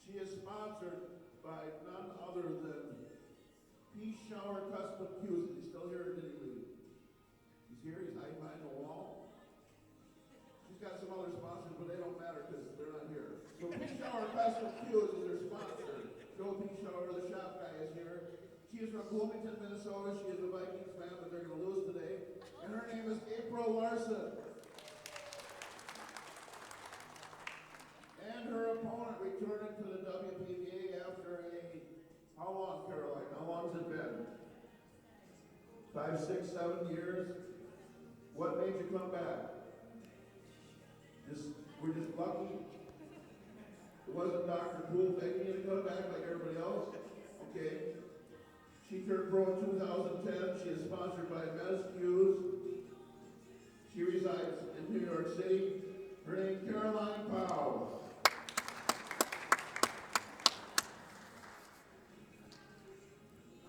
She is sponsored by none other than Peace Shower Custom Cues. Is he still here or did he leave? He's here, he's hiding behind the wall. She's got some other sponsors, but they don't matter because they're not here. So Peace Shower Custom Cues is their sponsor. Joe Peace Shower, the shop guy, is here. She is from Bloomington, Minnesota. She is a Vikings fan, but they're going to lose today. And her name is April Larson. And her opponent returning to the WPBA after how long, Caroline? How long has it been? 5, 6, 7 years? What made you come back? We're just lucky. It wasn't Dr. Poole begging you to come back like everybody else? Okay. She turned pro in 2010. She is sponsored by Mez Hughes. She resides in New York City. Her name is Caroline Powell.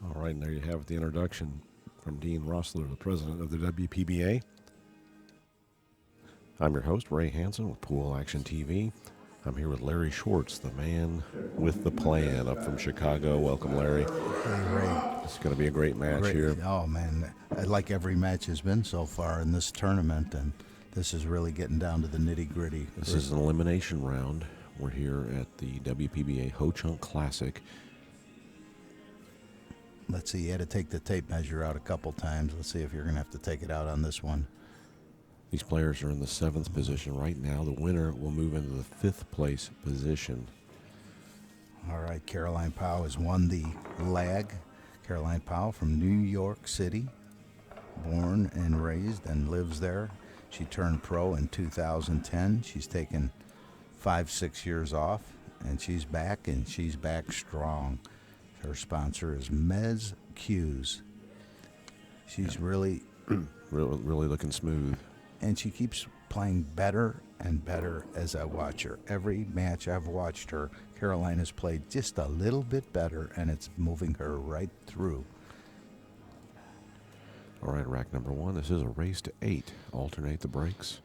All right, and there you have it, the introduction from Dean Rossler, the president of the WPBA. I'm your host, Ray Hansen with Pool Action TV. I'm here with Larry Schwartz, the man with the plan, up from Chicago. Welcome, Larry. Hey, Ray. It's going to be a great match here. Oh, man. Like every match has been so far in this tournament, and this is really getting down to the nitty-gritty. This is an elimination round. We're here at the WPBA Ho-Chunk Classic. Let's see, you had to take the tape measure out a couple times. Let's see if you're going to have to take it out on this one. These players are in the 7th position right now. The winner will move into the 5th place position. All right, Caroline Powell has won the lag. Caroline Powell from New York City, born and raised and lives there. She turned pro in 2010. She's taken 5-6 years off, and she's back strong. Her sponsor is Mez Hughes. She's really looking smooth. And she keeps playing better and better as I watch her. Every match I've watched her, Caroline has played just a little bit better, and it's moving her right through. All right, rack number 1. This is a race to 8. Alternate the breaks.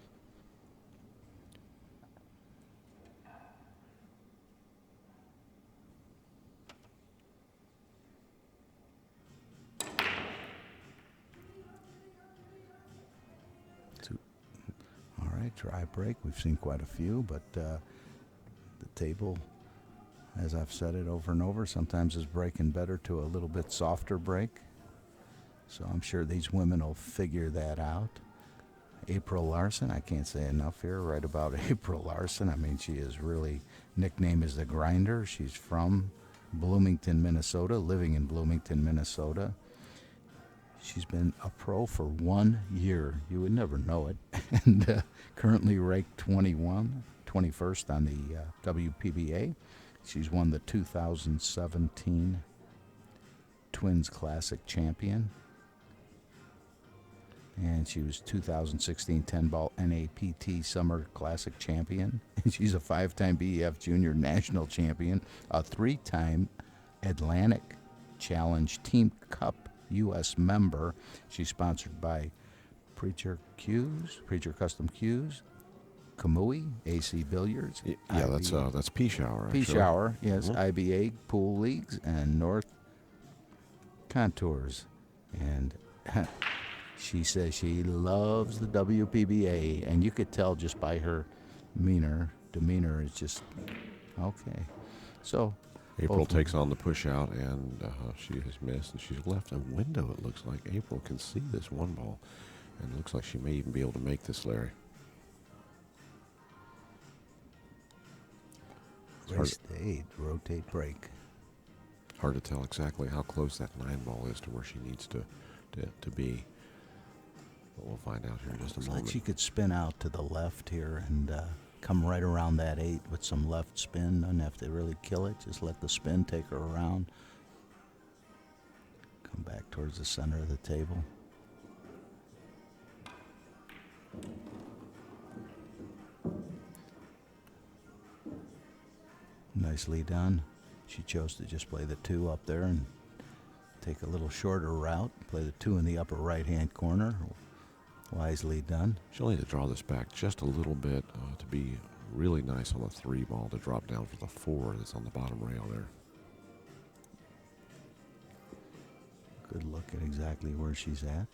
Dry break. We've seen quite a few, but the table, as I've said it over and over, sometimes is breaking better to a little bit softer break. So I'm sure these women will figure that out. April Larson, I can't say enough here right about April Larson. I mean, she is really, nickname is the Grinder. She's from Bloomington, Minnesota, living in Bloomington, Minnesota. She's been a pro for 1 year. You would never know it. And currently ranked 21st on the WPBA. She's won the 2017 Twins Classic champion. And she was 2016 10-ball NAPT Summer Classic champion. And she's a 5-time BEF Junior National champion, a 3-time Atlantic Challenge Team Cup U.S. member. She's sponsored by Preacher Custom Cues, Kamui, AC Billiards. Yeah, that's Peace Shower. Peace Shower, yes, IBA Pool Leagues, and North Contours. And she says she loves the WPBA, and you could tell just by her demeanor, it's just, okay. So April takes on the push out, and she has missed, and she's left a window. It looks like April can see this one ball, and it looks like she may even be able to make this, Larry. Race to 8, rotate break. Hard to tell exactly how close that 9 ball is to where she needs to be. But we'll find out here in just a moment. Like she could spin out to the left here and come right around that 8 with some left spin. Doesn't have to really kill it. Just let the spin take her around. Come back towards the center of the table. Nicely done. She chose to just play the 2 up there and take a little shorter route. Play the 2 in the upper right-hand corner. Wisely done. She'll need to draw this back just a little bit to be really nice on the 3 ball to drop down for the 4 that's on the bottom rail there. Good look at exactly where she's at.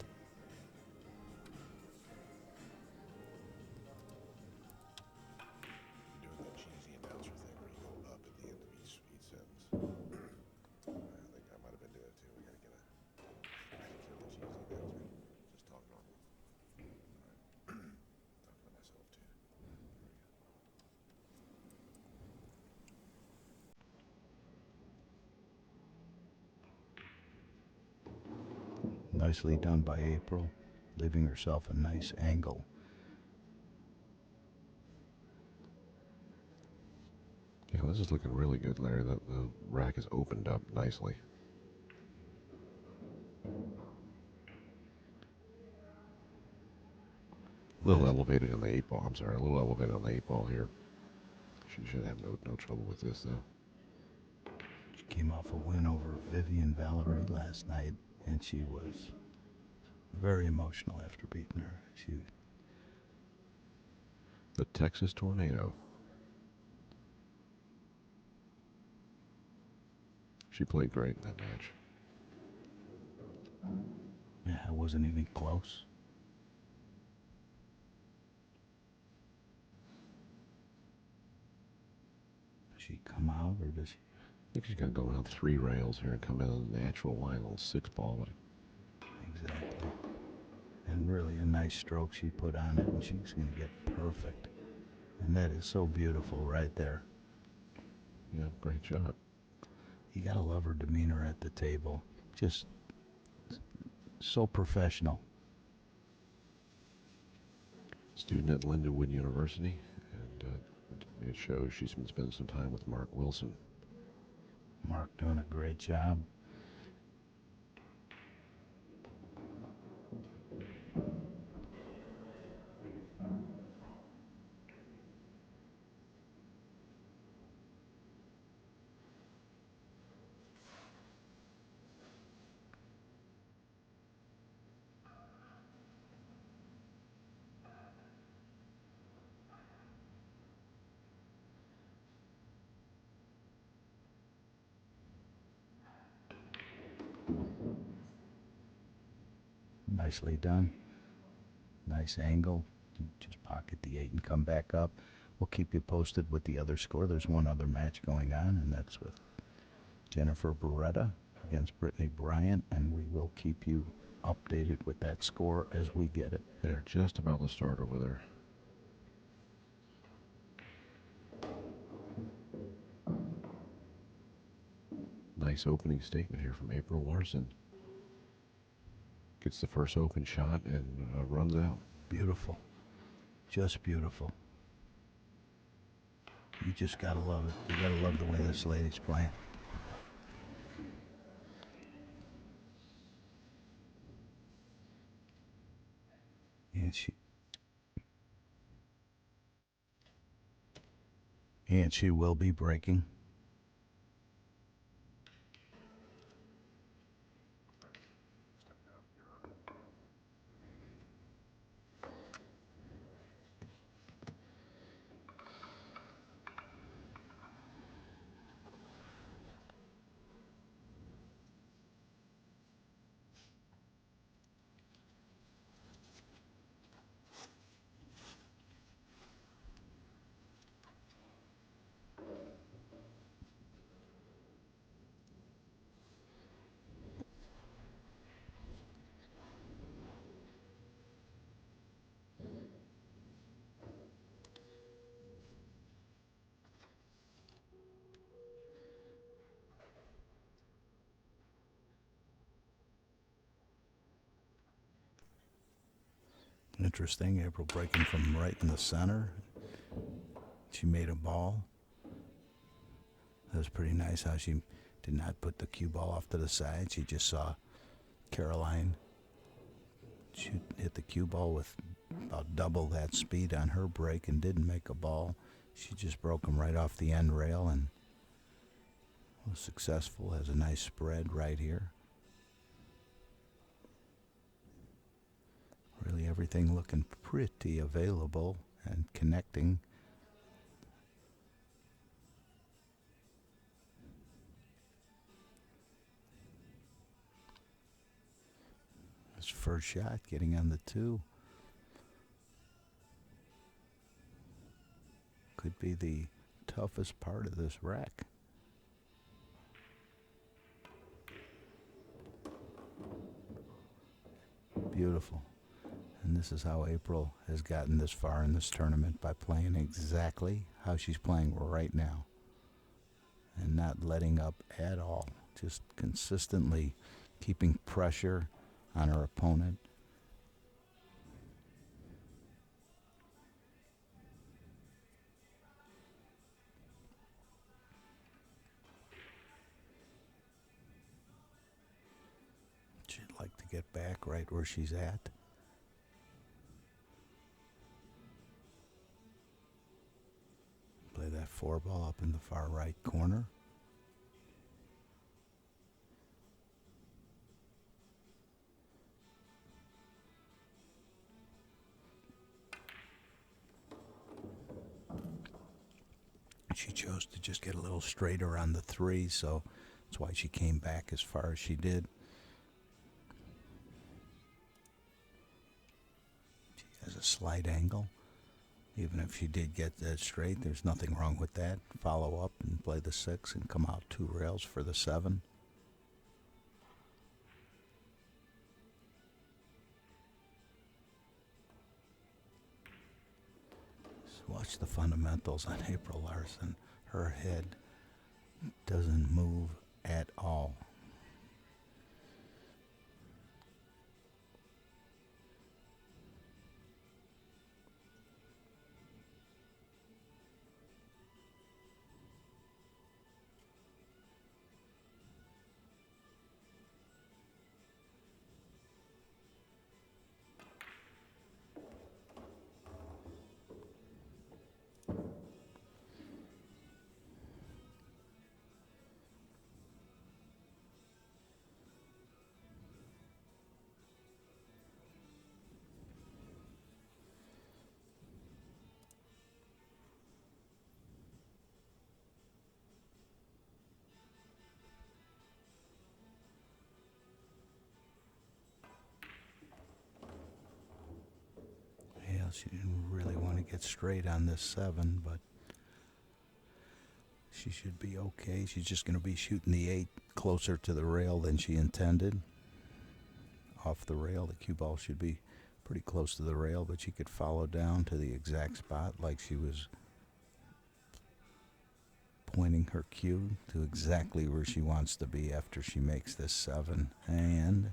You're doing that cheesy announcer thing where you go up at the end of each sentence. I think I might have been doing it too. We gotta get a kill the cheesy announcer. Just talk normal. All right. Talking to myself too. Nicely done by April, leaving herself a nice angle. Yeah, this is looking really good, Larry. The rack is opened up nicely. A little elevated on the 8 ball. I'm sorry, a little elevated on the 8 ball here. She should have no trouble with this though. She came off a win over Vivian Valerie last night, and she was very emotional after beating her. The Texas Tornado. She played great in that match. Yeah, it wasn't even close. Does she come out, or does she? I think she's going to go around 3 rails here and come in on a natural line, little 6 ball. Exactly. And really a nice stroke she put on it, and she's going to get perfect. And that is so beautiful right there. Yeah, great shot. You got to love her demeanor at the table. Just so professional. Student at Lindenwood University, and it shows she's been spending some time with Mark Wilson. Mark doing a great job. Nicely done. Nice angle. Just pocket the 8 and come back up. We'll keep you posted with the other score. There's one other match going on, and that's with Jennifer Beretta against Brittany Bryant, and we will keep you updated with that score as we get it. They're just about to start over there. Nice opening statement here from April Larson. Gets the first open shot and runs out. Beautiful. Just beautiful. You just gotta love it. You gotta love the way this lady's playing. And she will be breaking. Interesting. April breaking from right in the center. She made a ball. That was pretty nice how she did not put the cue ball off to the side. She just saw Caroline hit the cue ball with about double that speed on her break and didn't make a ball. She just broke them right off the end rail and was successful. Has a nice spread right here. Really everything looking pretty available and connecting. His first shot, getting on the 2. Could be the toughest part of this rack. Beautiful. And this is how April has gotten this far in this tournament, by playing exactly how she's playing right now. And not letting up at all. Just consistently keeping pressure on her opponent. She'd like to get back right where she's at. Play that 4-ball up in the far right corner. She chose to just get a little straighter on the 3, so that's why she came back as far as she did. She has a slight angle. Even if she did get that straight, there's nothing wrong with that. Follow up and play the 6 and come out 2 rails for the 7. Watch the fundamentals on April Larson. Her head doesn't move at all. She didn't really want to get straight on this 7, but she should be okay. She's just going to be shooting the 8 closer to the rail than she intended. Off the rail, the cue ball should be pretty close to the rail, but she could follow down to the exact spot like she was pointing her cue to exactly where she wants to be after she makes this 7. And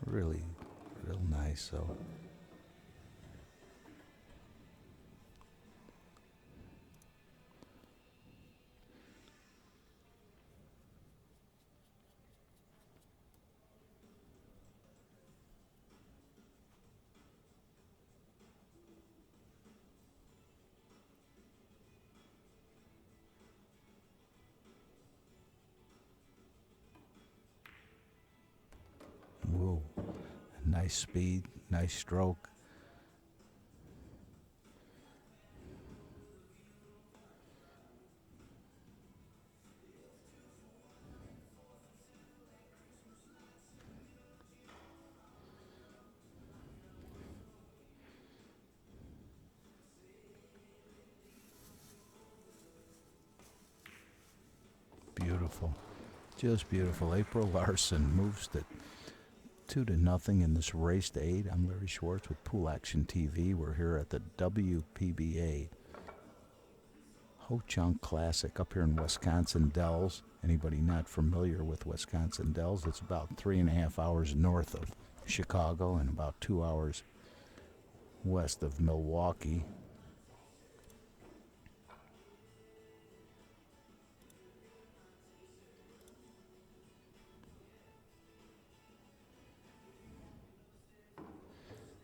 really, real nice. So whoa, nice speed, nice stroke. Beautiful, just beautiful. April Larson moves to 2-0 in this race to 8. I'm Larry Schwartz with Pool Action TV. We're here at the WPBA Ho-Chunk Classic up here in Wisconsin Dells. Anybody not familiar with Wisconsin Dells, it's about 3.5 hours north of Chicago and about 2 hours west of Milwaukee.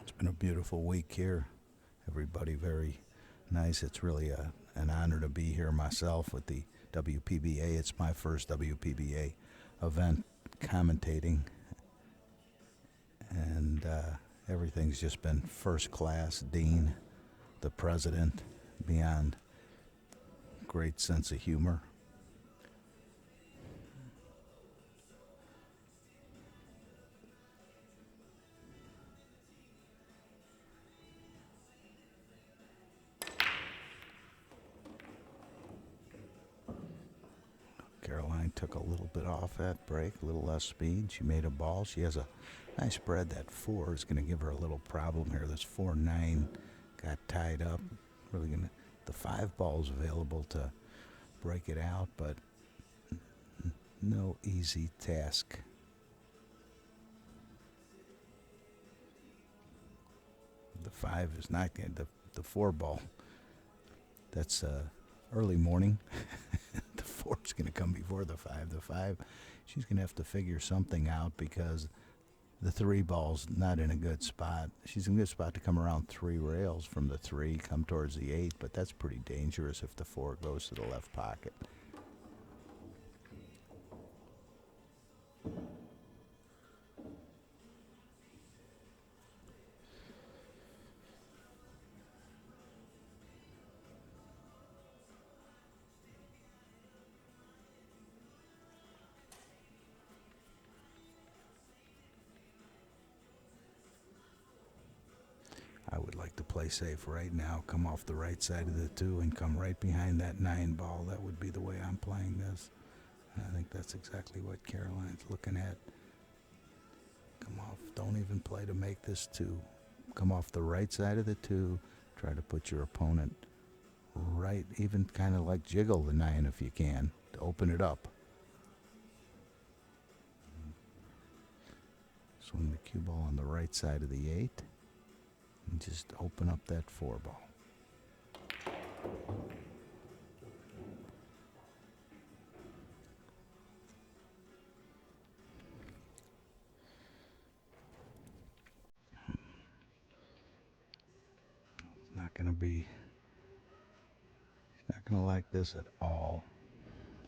It's been a beautiful week here. Everybody very nice. It's really an honor to be here myself with the WPBA. It's my first WPBA event commentating. And everything's just been first class. Dean, the president, beyond great sense of humor. took a little bit off that break, a little less speed. She made a ball. She has a nice spread. That 4 is going to give her a little problem here. This 4-9 got tied up. Really going to, the 5 ball's available to break it out, but no easy task. The 5 is not going to, the 4 ball, that's early morning. The 4 is going to come before the 5. The 5, she's going to have to figure something out because the 3 ball's not in a good spot. She's in a good spot to come around 3 rails from the 3, come towards the 8, but that's pretty dangerous if the 4 goes to the left pocket. I would like to play safe right now, come off the right side of the 2 and come right behind that 9 ball. That would be the way I'm playing this. And I think that's exactly what Caroline's looking at. Come off, don't even play to make this 2. Come off the right side of the 2, try to put your opponent right, even kind of like jiggle the 9 if you can, to open it up. Swing the cue ball on the right side of the 8. And just open up that 4 ball. Not going to be, not going to like this at all.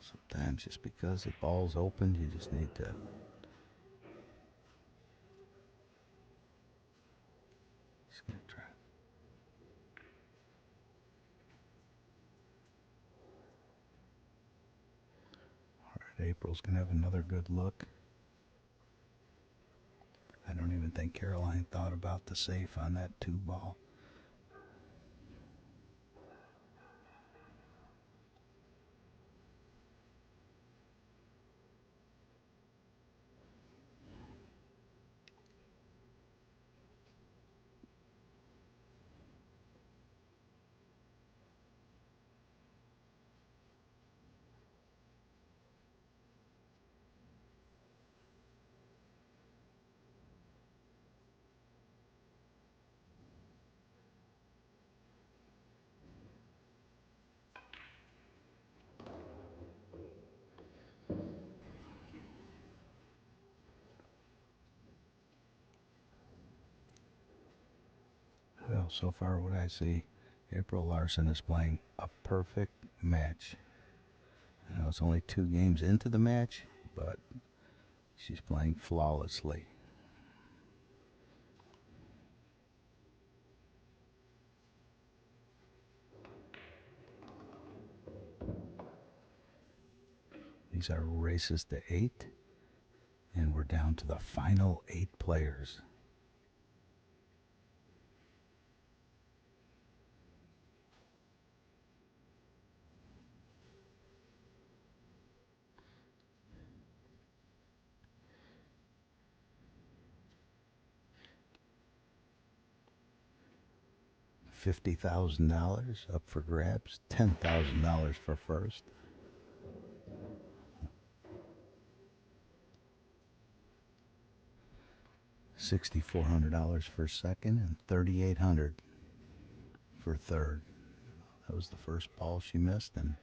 Sometimes just because the ball's open, you just need to just going to try. April's going to have another good look. I don't even think Caroline thought about the safe on that 2 ball. Well, so far what I see, April Larson is playing a perfect match. I know it's only 2 games into the match, but she's playing flawlessly. These are races to 8, and we're down to the final 8 players. $50,000 up for grabs, $10,000 for first. $6,400 for second and $3,800 for third. That was the first ball she missed, and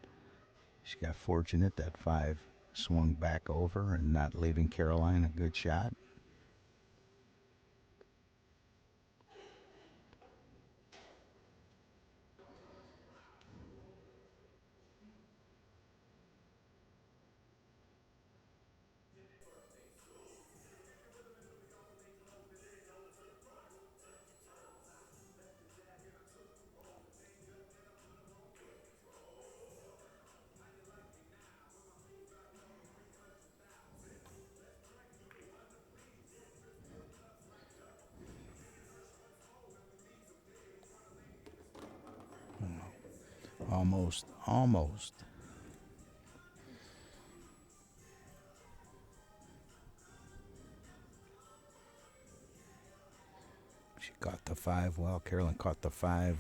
she got fortunate that 5 swung back over and not leaving Caroline a good shot. Almost. 5. Well, Carolyn caught the 5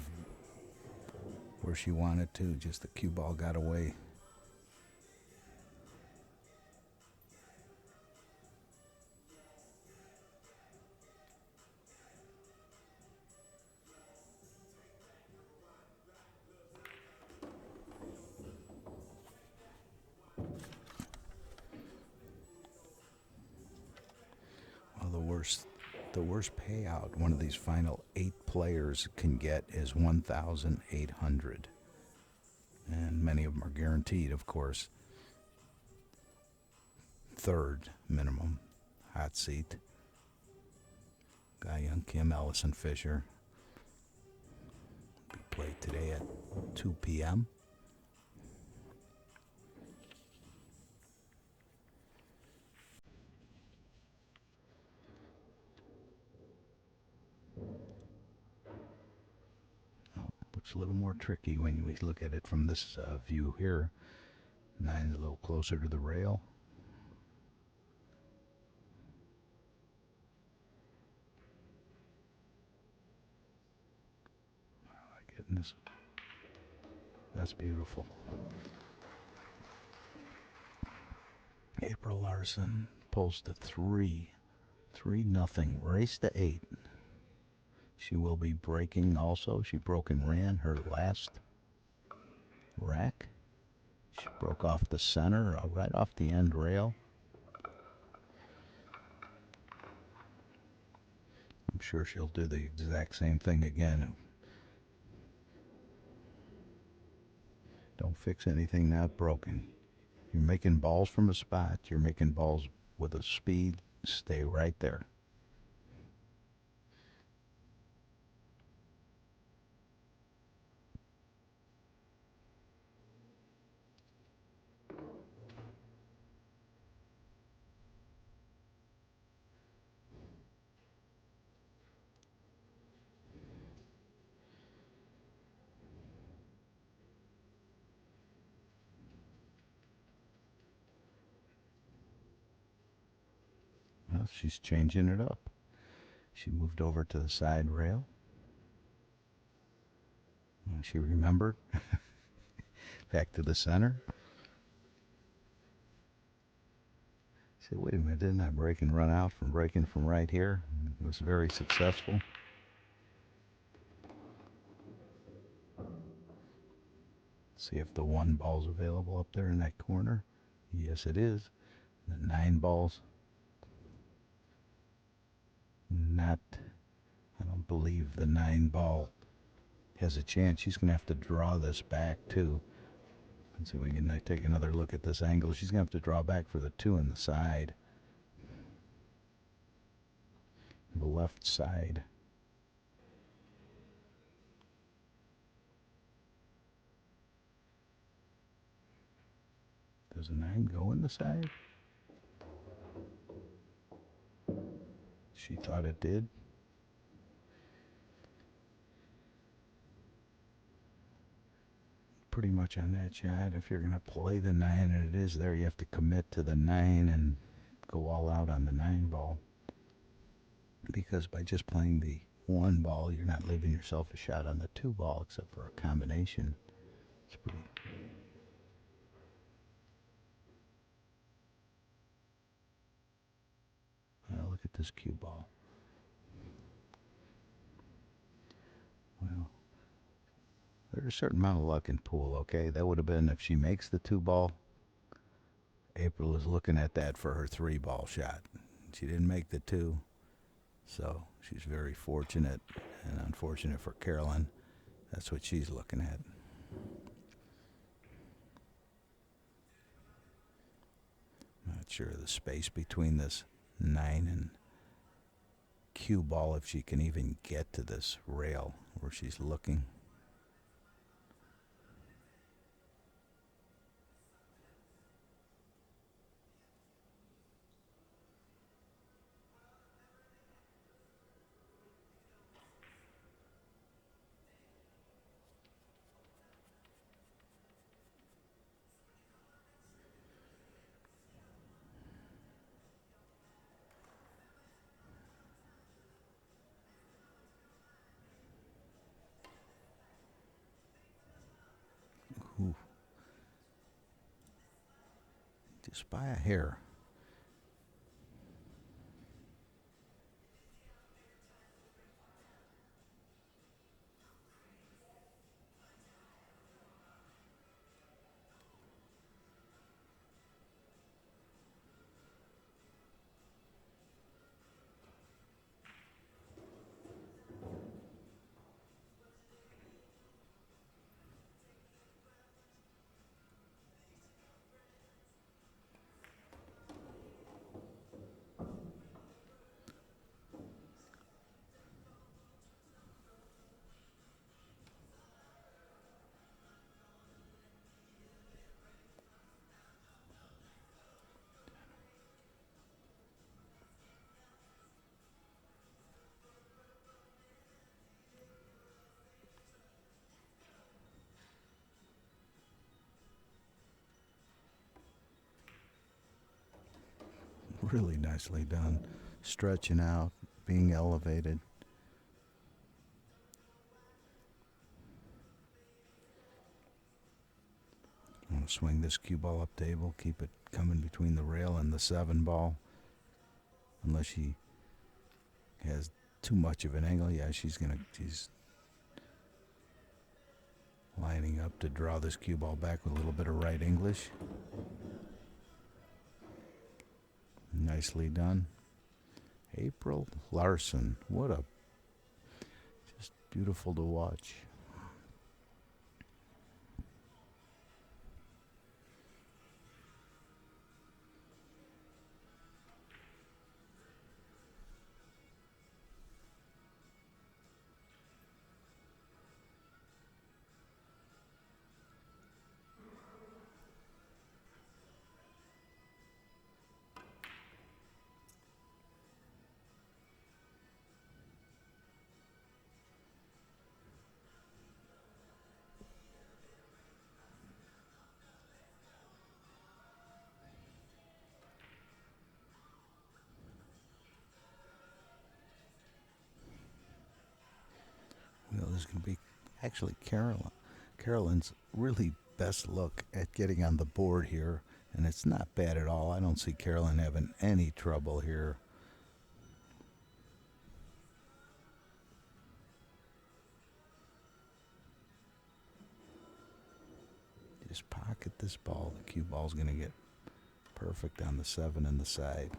where she wanted to. Just the cue ball got away. Well, the worst payout one of these final 8 players can get is $1,800. And many of them are guaranteed, of course. Third minimum hot seat. Guy Young Kim, Ellison Fisher. Be played today at 2 p.m. Looks a little more tricky when we look at it from this view here. 9 a little closer to the rail. I like it. This. That's beautiful. April Larson pulls to 3. 3-0. Race to 8. She will be breaking also. She broke and ran her last rack. She broke off the center, right off the end rail. I'm sure she'll do the exact same thing again. Don't fix anything not broken. You're making balls from a spot. You're making balls with a speed. Stay right there. Well, she's changing it up. She moved over to the side rail. And she remembered. Back to the center. She said, wait a minute, didn't I break and run out from breaking from right here? It was very successful. See if the 1 ball's available up there in that corner. Yes, it is. The 9 balls. Not, I don't believe the 9 ball has a chance. She's going to have to draw this back too. Let's see if we can take another look at this angle. She's going to have to draw back for the 2 in the side. The left side. Does a 9 go in the side? She thought it did. Pretty much on that shot, if you're going to play the 9 and it is there, you have to commit to the 9 and go all out on the 9 ball. Because by just playing the 1 ball, you're not leaving yourself a shot on the 2 ball except for a combination. It's pretty. Look at this cue ball. Well, there's a certain amount of luck in pool, okay? That would have been if she makes the 2 ball. April is looking at that for her 3 ball shot. She didn't make the 2, so she's very fortunate and unfortunate for Carolyn. That's what she's looking at. Not sure of the space between this 9 and cue ball, if she can even get to this rail where she's looking. just by a hair. Really nicely done. Stretching out, being elevated. I'm going to swing this cue ball up table, keep it coming between the rail and the 7 ball. Unless she has too much of an angle, yeah, she's lining up to draw this cue ball back with a little bit of right English. Nicely done. April Larson. What a just beautiful to watch. Well, this is going to be actually Carolyn's really best look at getting on the board here, and it's not bad at all. I don't see Carolyn having any trouble here. Just pocket this ball. The cue ball's going to get perfect on the 7 and the side.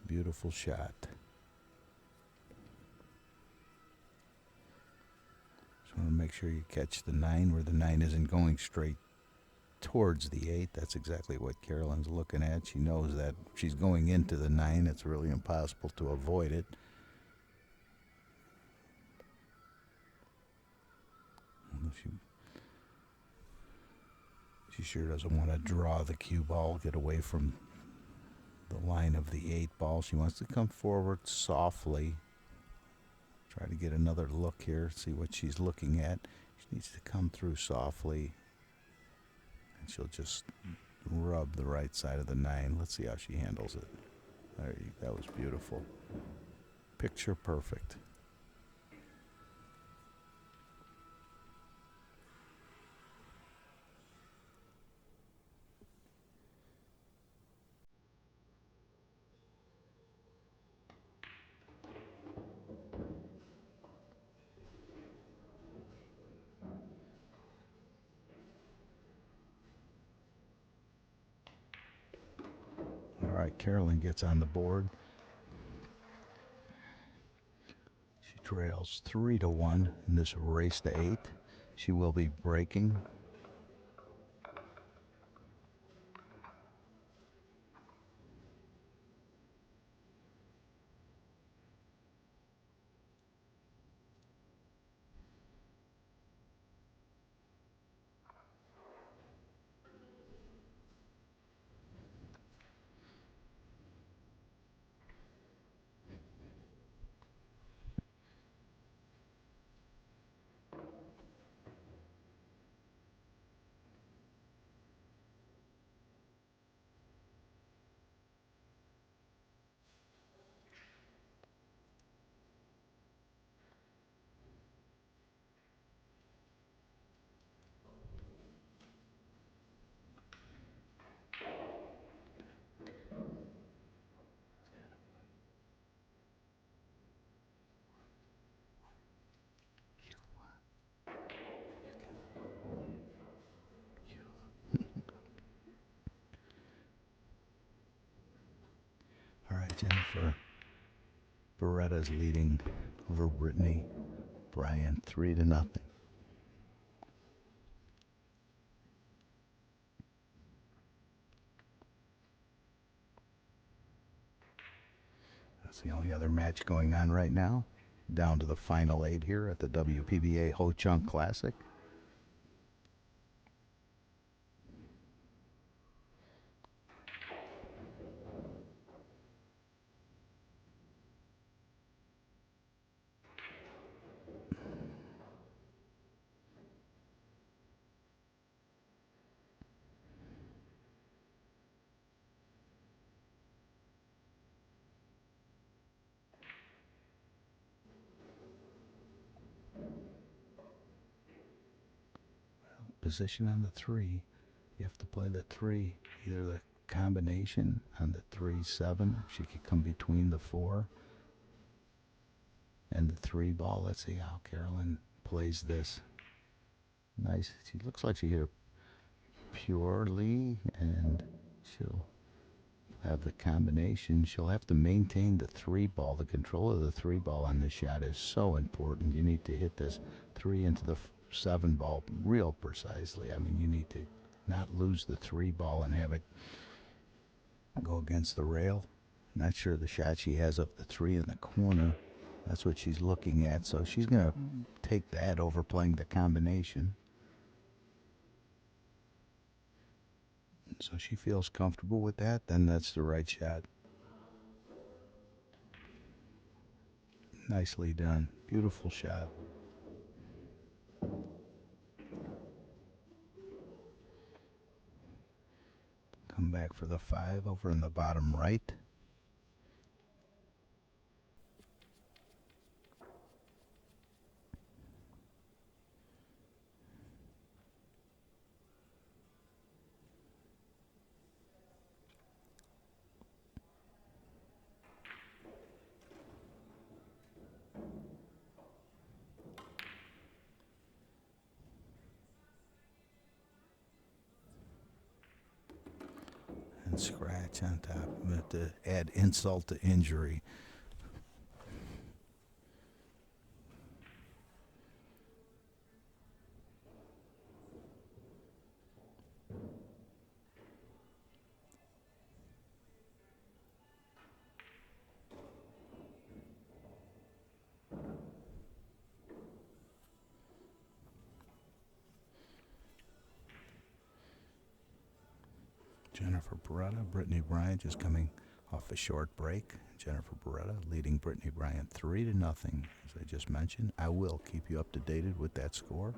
Beautiful shot. Just want to make sure you catch the 9 where the 9 isn't going straight towards the 8. That's exactly what Carolyn's looking at. She knows that if she's going into the 9, it's really impossible to avoid it. She sure doesn't want to draw the cue ball, get away from the line of the 8 ball. She wants to come forward softly. Try to get another look here, see what she's looking at. She needs to come through softly. And she'll just rub the right side of the 9. Let's see how she handles it. That was beautiful. Picture perfect. All right, Carolyn gets on the board. She trails 3-1 in this race to 8. She will be breaking. Beretta's leading over Brittany Bryant 3-0. That's the only other match going on right now. Down to the final 8 here at the WPBA Ho Chunk Classic. Position on the 3. You have to play the 3, either the combination on the 3-7. She could come between the 4 and the 3 ball. Let's see how Carolyn plays this. Nice. She looks like she hit it purely, and she'll have the combination. She'll have to maintain the 3 ball. The control of the 3 ball on this shot is so important. You need to hit this 3 into the 7 ball real precisely. I mean, you need to not lose the 3 ball and have it go against the rail. Not sure the shot she has up the 3 in the corner. That's what she's looking at. So she's going to take that over playing the combination. So she feels comfortable with that, then that's the right shot. Nicely done. Beautiful shot. Come back for the 5 over in the bottom right. And scratch on top of it to add insult to injury. Jennifer Beretta, Brittany Bryant just coming off a short break. Jennifer Beretta leading Brittany Bryant 3-0. As I just mentioned, I will keep you up to date with that score.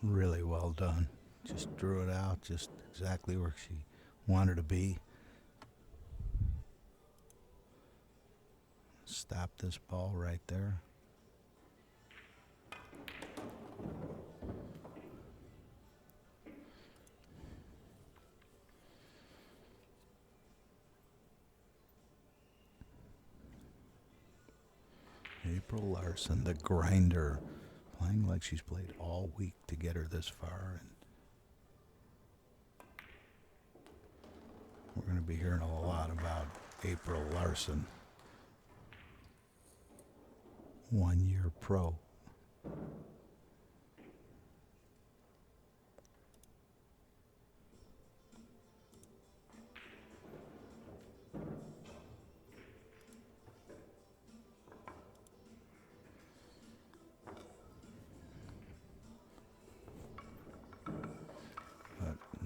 Really well done. Just drew it out just exactly where she wanted to be. Stop this ball right there. April Larson, the grinder, playing like she's played all week to get her this far. And we're going to be hearing a lot about April Larson, 1-year pro.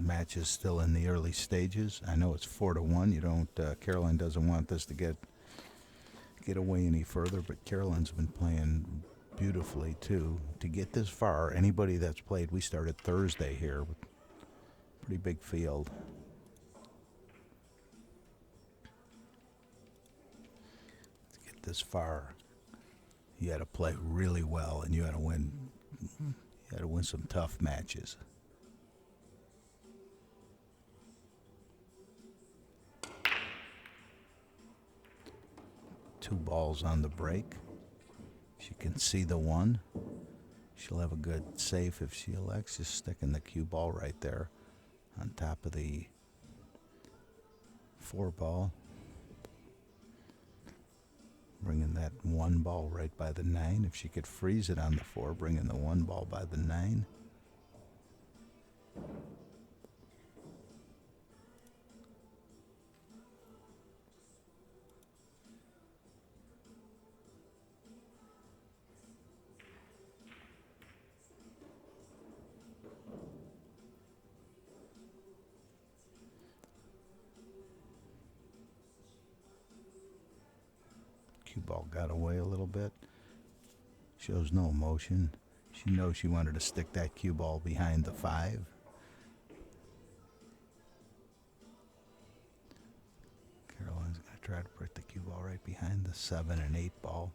Match is still in the early stages. I know it's 4-1. You don't. Caroline doesn't want this to get away any further, but Caroline's been playing beautifully too. To get this far, anybody that's played, we started Thursday here with a pretty big field. To get this far, you had to play really well, and you had to win. You had to win some tough matches. Two balls on the break. She can see the one. She'll have a good safe if she elects, just sticking the cue ball right there on top of the 4 ball. Bringing that 1 ball right by the 9. If she could freeze it on the 4, bringing the 1 ball by the 9. Cue ball got away a little bit. Shows no emotion. She knows she wanted to stick that cue ball behind the 5. Caroline's going to try to put the cue ball right behind the 7 and 8 ball.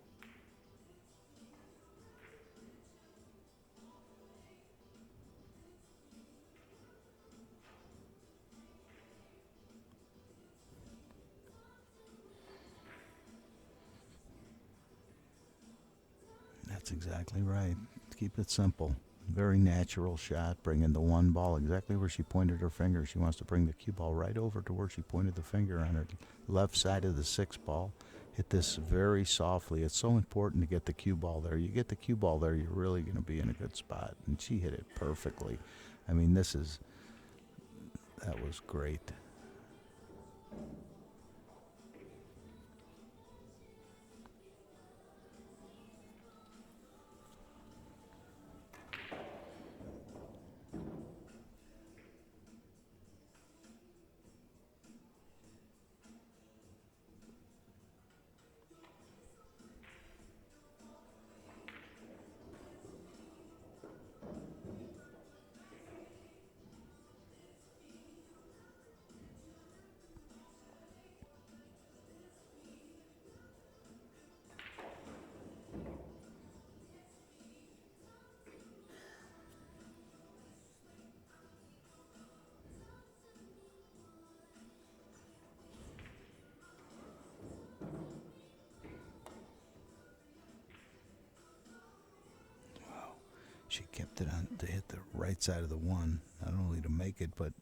That's exactly right. Keep it simple. Very natural shot, bringing the 1 ball exactly where she pointed her finger. She wants to bring the cue ball right over to where she pointed the finger on her left side of the 6 ball. Hit this very softly. It's so important to get the cue ball there. You get the cue ball there, you're really going to be in a good spot. And she hit it perfectly. I mean, that was great. She kept it on to hit the right side of the 1, not only to make it, but,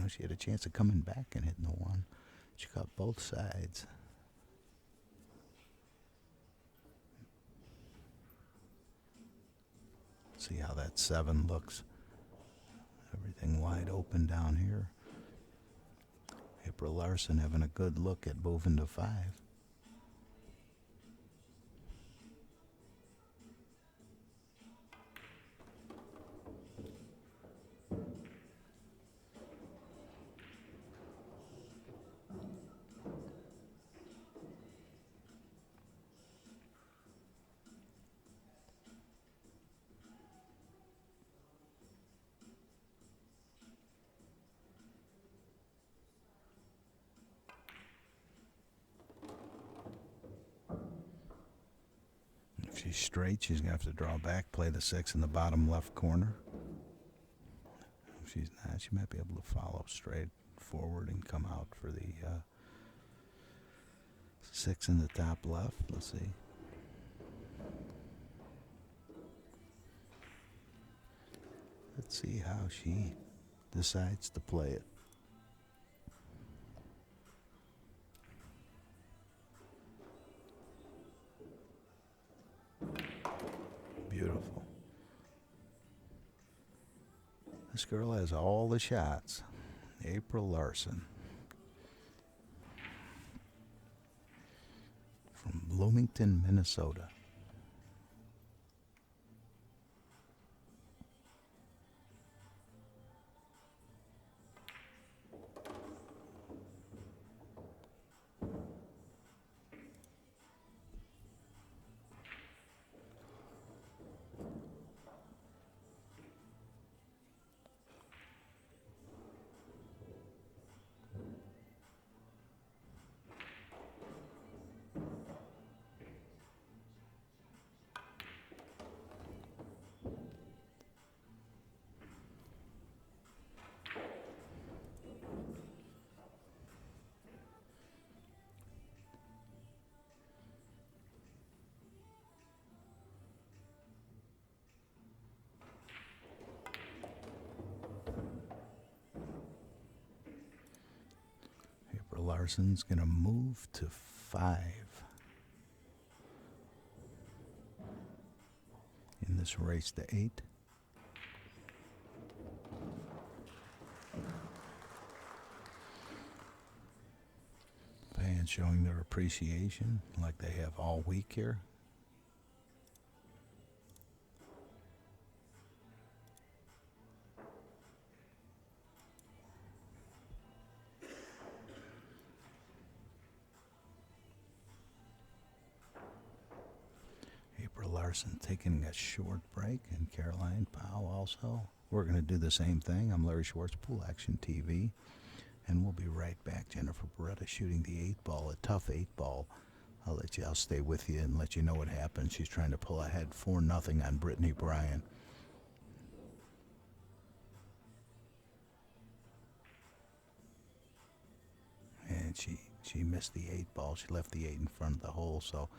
she had a chance of coming back and hitting the 1. She got both sides. See how that 7 looks. Everything wide open down here. April Larson having a good look at moving to 5. If she's straight, she's going to have to draw back, play the 6 in the bottom left corner. If she's not, she might be able to follow straight forward and come out for the 6 in the top left. Let's see. Let's see how she decides to play it. Beautiful. This girl has all the shots. April Larson from Bloomington, Minnesota. April Larson's going to move to 5 in this race to 8. Fans showing their appreciation like they have all week here. April Larson taking a short break, and Caroline Powell also. We're going to do the same thing. I'm Larry Schwartz, Pool Action TV, and we'll be right back. Jennifer Beretta shooting the 8-ball, a tough 8-ball. I'll stay with you and let you know what happens. She's trying to pull ahead 4-0 on Brittany Bryan. And she missed the 8-ball. She left the 8 in front of the hole, so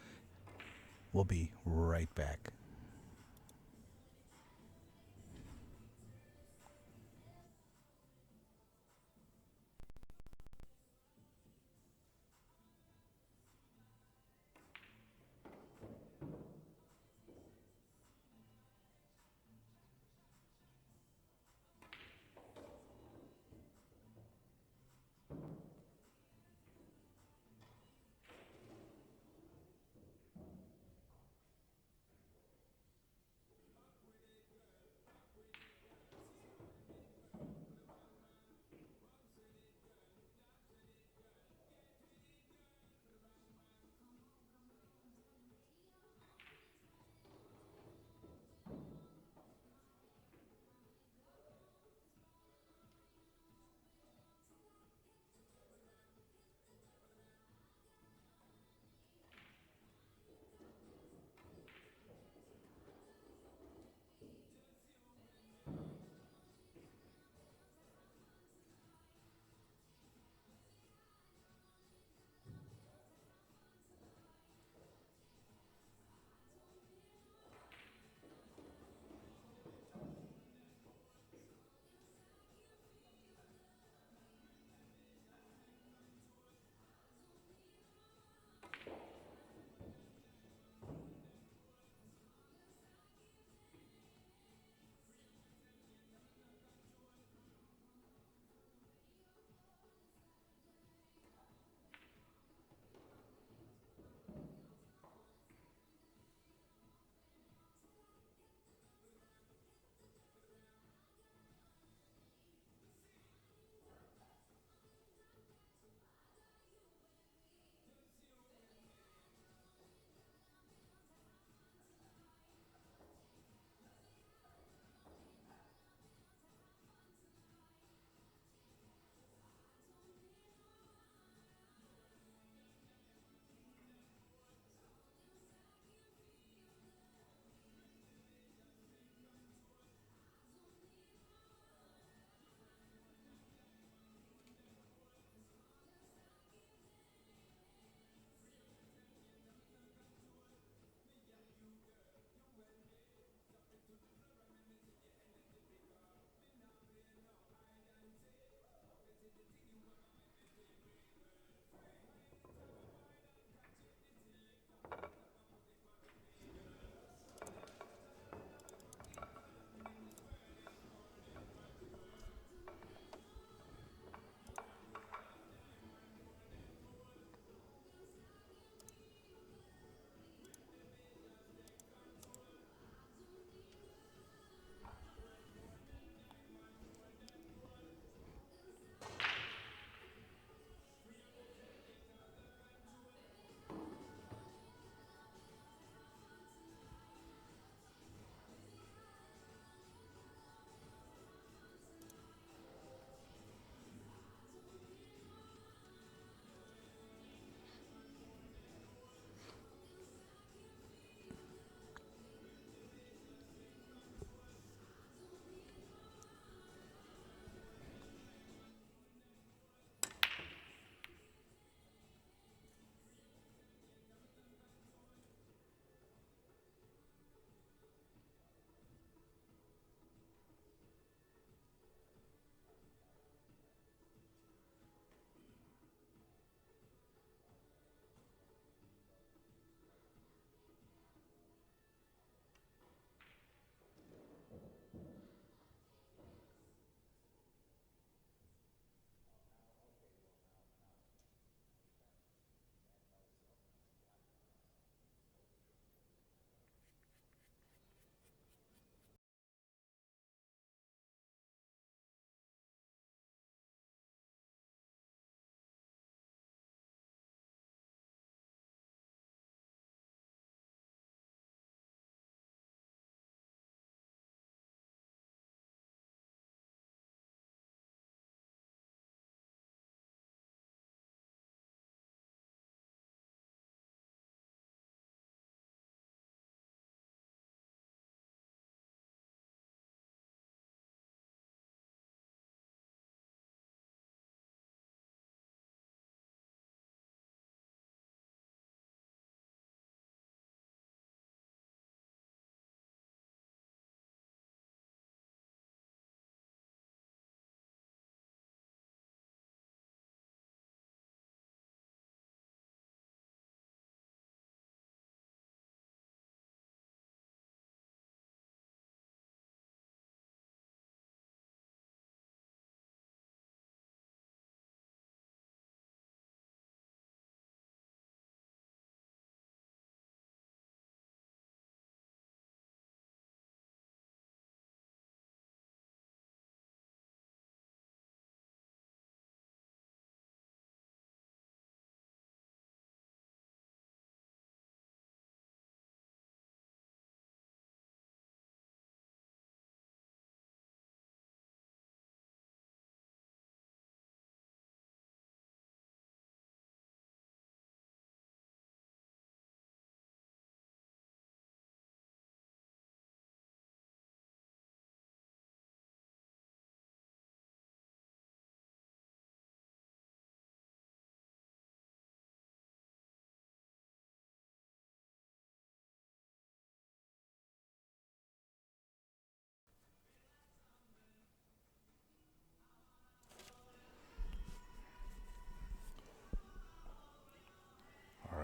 we'll be right back.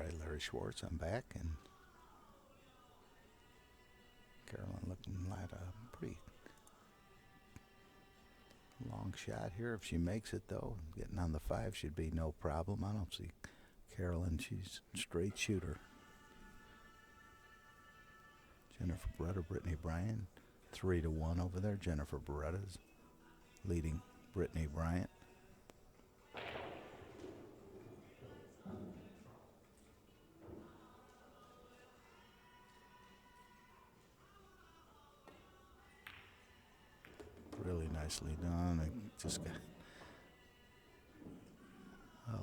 right, Larry Schwartz, I'm back, and Carolyn looking like a pretty long shot here. If she makes it, though, getting on the 5 should be no problem. I don't see Carolyn. She's a straight shooter. Jennifer Beretta, Brittany Bryant, 3-1 over there. Jennifer Beretta's leading Brittany Bryant. Really nicely done. I just got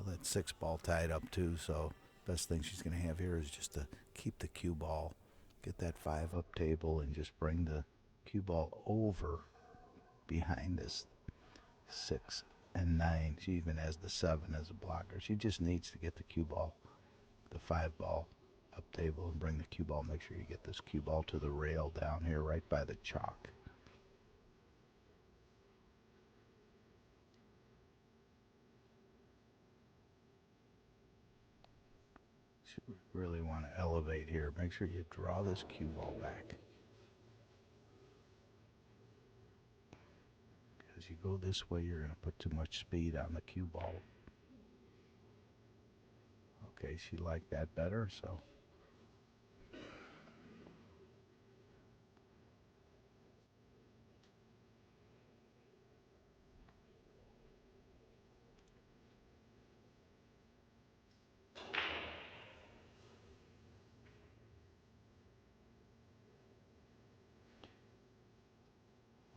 that 6 ball tied up too, so best thing she's going to have here is just to keep the cue ball, get that 5 up table, and just bring the cue ball over behind this 6 and 9. She even has the 7 as a blocker. She just needs to get the cue ball, the 5 ball up table, and bring the cue ball. Make sure you get this cue ball to the rail down here right by the chalk. You really want to elevate here. Make sure you draw this cue ball back. As you go this way, you're going to put too much speed on the cue ball. Okay, she liked that better, so.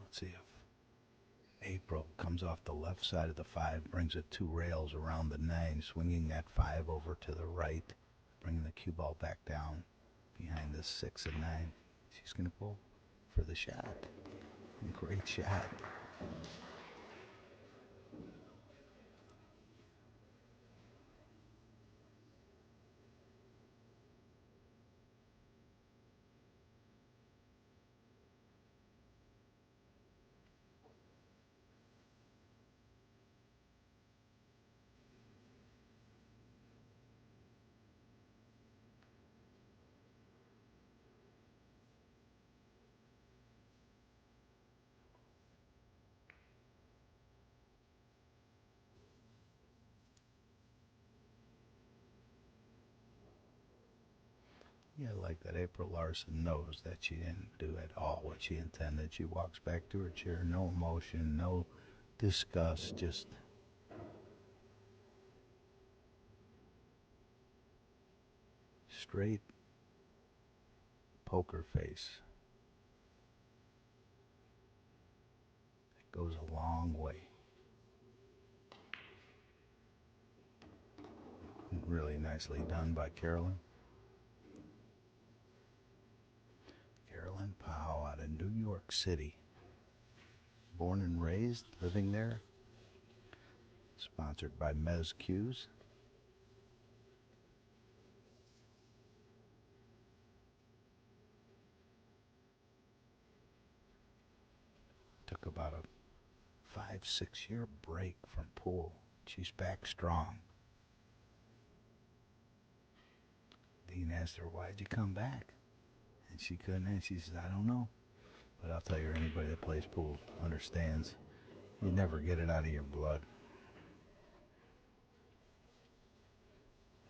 Let's see if April comes off the left side of the 5, brings it 2 rails around the 9, swinging that 5 over to the right, bringing the cue ball back down behind the 6 and 9. She's going to pull for the shot. Great shot. Yeah, like that April Larson knows that she didn't do at all what she intended. She walks back to her chair, no emotion, no disgust, just straight poker face. It goes a long way. Really nicely done by Carolyn. Carolyn Powell out of New York City. Born and raised, living there. Sponsored by Mez Q's. Took about a 5-6 year break from pool. She's back strong. Dean asked her, "Why'd you come back?" And she couldn't answer. She said, "I don't know." But I'll tell you, anybody that plays pool understands. You never get it out of your blood.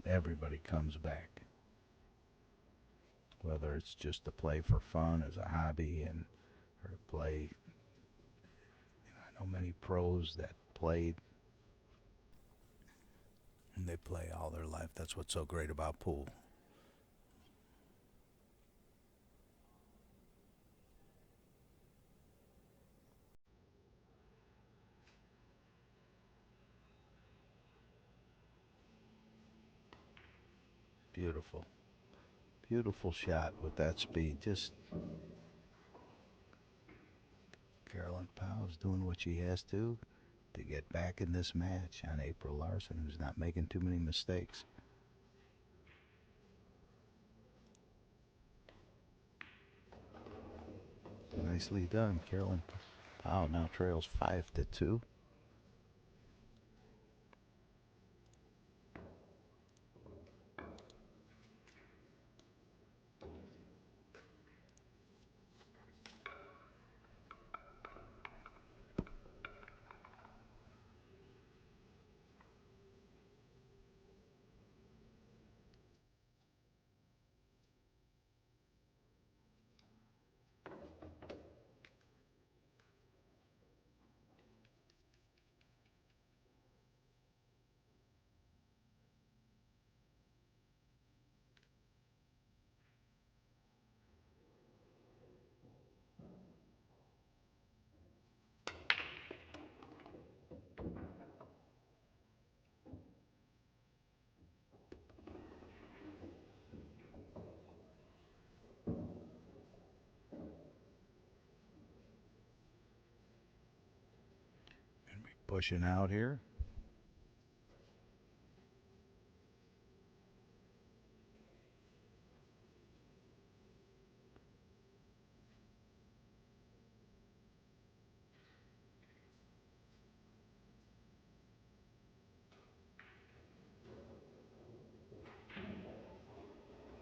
Everybody comes back. Whether it's just to play for fun as a hobby or to play. I know many pros that played and they play all their life. That's what's so great about pool. Beautiful. Beautiful shot with that speed. Just Carolyn Powell's doing what she has to get back in this match on April Larson, who's not making too many mistakes. Nicely done. Carolyn Powell now trails 5-2. Pushing out here.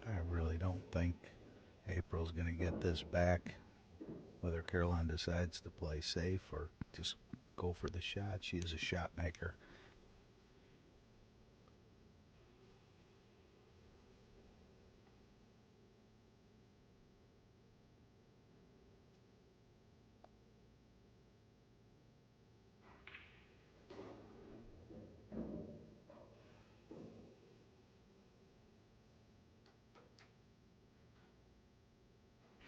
I really don't think April's going to get this back. Whether Caroline decides to play safe or just go for the shot, she is a shot maker.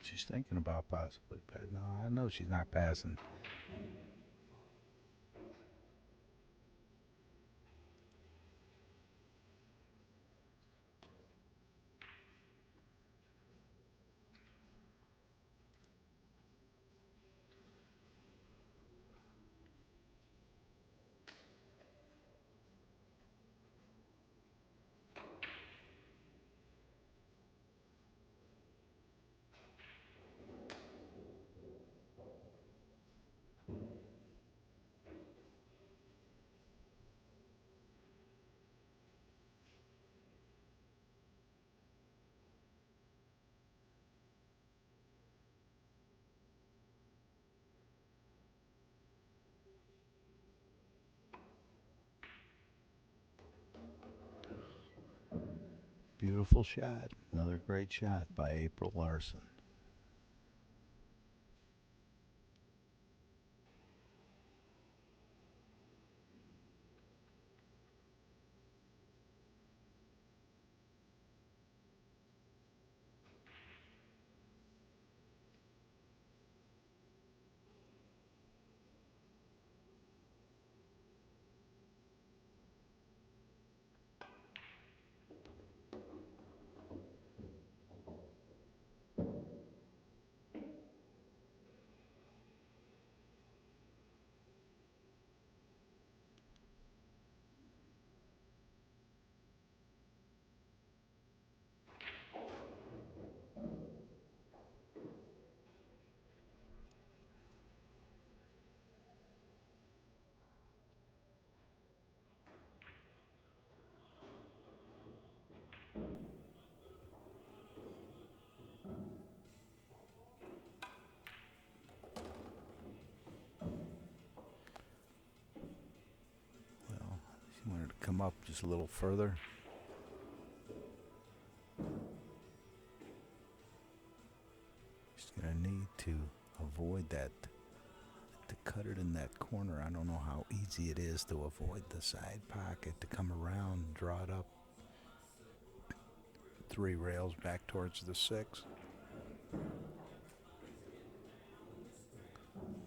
She's thinking about possibly, but no, I know she's not passing. Beautiful shot. Another great shot by April Larson. Well, she wanted to come up just a little further. She's going to need to avoid that, to cut it in that corner. I don't know how easy it is to avoid the side pocket, to come around, draw it up 3 rails back towards the 6.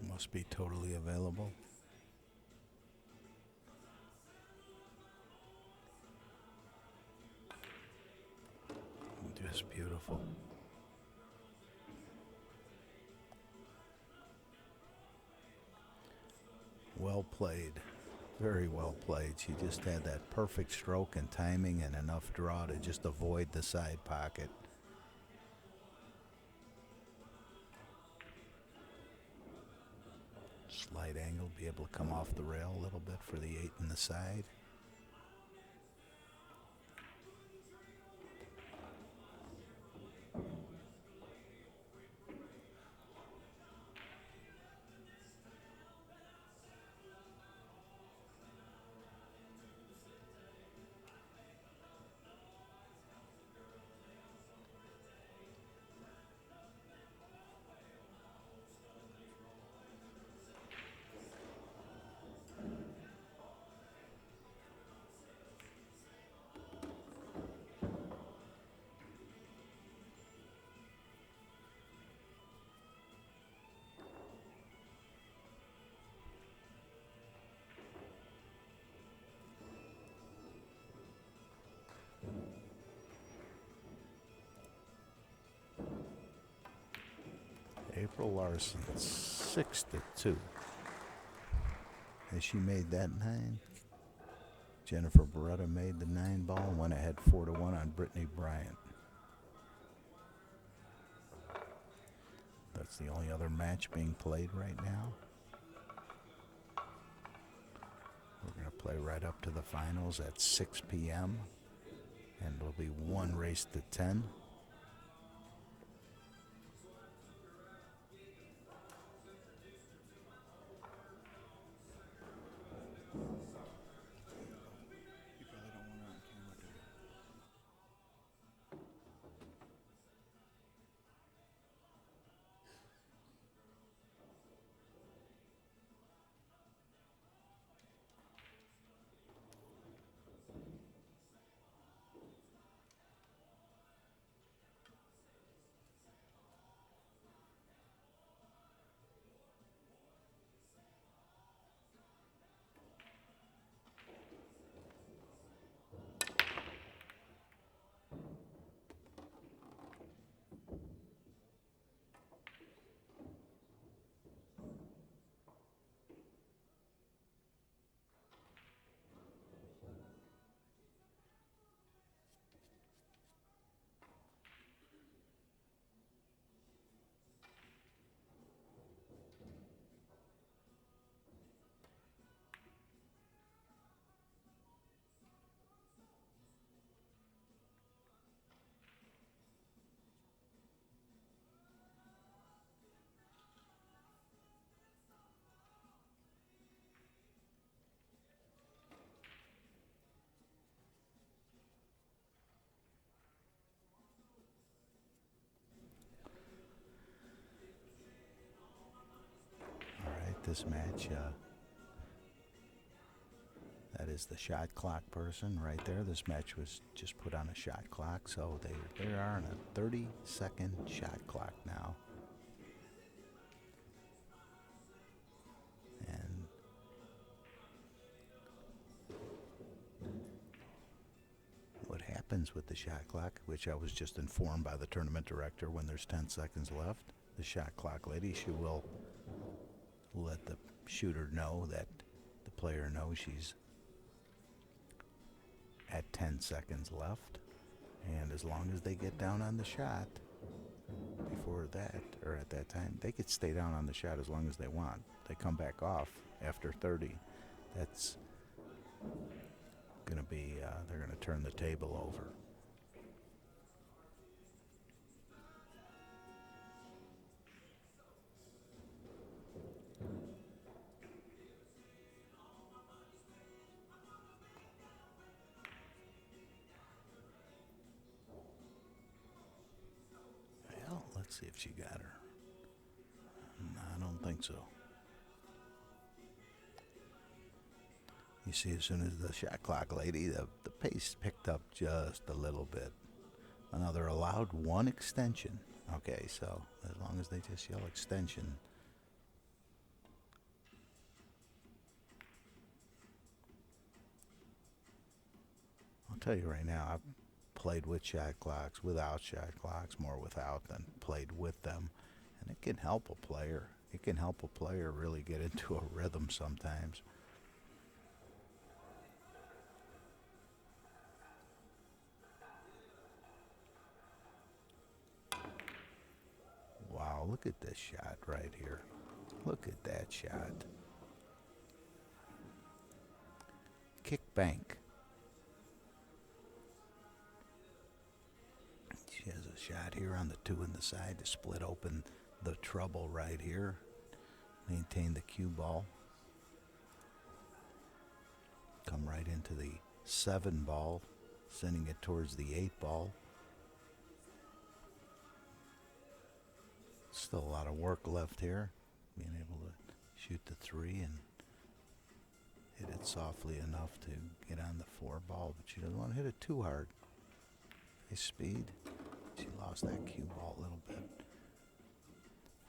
Must be totally available. Just beautiful. Well played. Very well played. She just had that perfect stroke and timing and enough draw to just avoid the side pocket. Slight angle, be able to come off the rail a little bit for the 8 in the side. April Larson, 6-2. as she made that 9. Jennifer Beretta made the 9 ball and went ahead 4-1 on Brittany Bryant. That's the only other match being played right now. We're going to play right up to the finals at 6 p.m. and there'll be one race to 10. This match, that is the shot clock person right there. This match was just put on a shot clock, so they are on a 30-second shot clock now. And what happens with the shot clock, which I was just informed by the tournament director, when there's 10 seconds left, the shot clock lady, she will let the shooter know that the player knows she's at 10 seconds left, and as long as they get down on the shot before that, or at that time, they could stay down on the shot as long as they want. They come back off after 30. That's going to be, they're going to turn the table over. Let's see if she got her. No, I don't think so. You see, as soon as the shot clock lady, the pace picked up just a little bit. Now they're allowed one extension. Okay, so as long as they just yell extension. I'll tell you right now, I've played with shot clocks, without shot clocks, more without than played with them. And it can help a player. It can help a player really get into a rhythm sometimes. Wow, look at this shot right here. Look at that shot. Kick bank. She has a shot here on the 2 in the side to split open the trouble right here. Maintain the cue ball. Come right into the 7 ball, sending it towards the 8 ball. Still a lot of work left here. Being able to shoot the 3 and hit it softly enough to get on the 4 ball, but she doesn't want to hit it too hard. His speed. She lost that cue ball a little bit.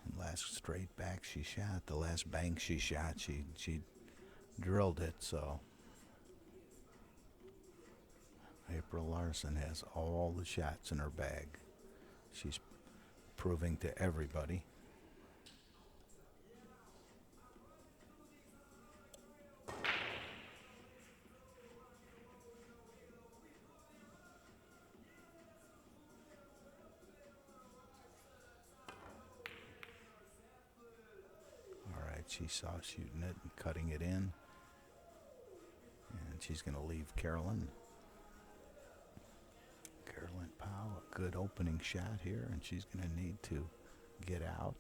And last straight back she shot, the last bank she shot, she drilled it, so April Larson has all the shots in her bag. She's proving to everybody. She saw shooting it and cutting it in. And she's going to leave Carolyn. Carolyn Powell, a good opening shot here, and she's going to need to get out.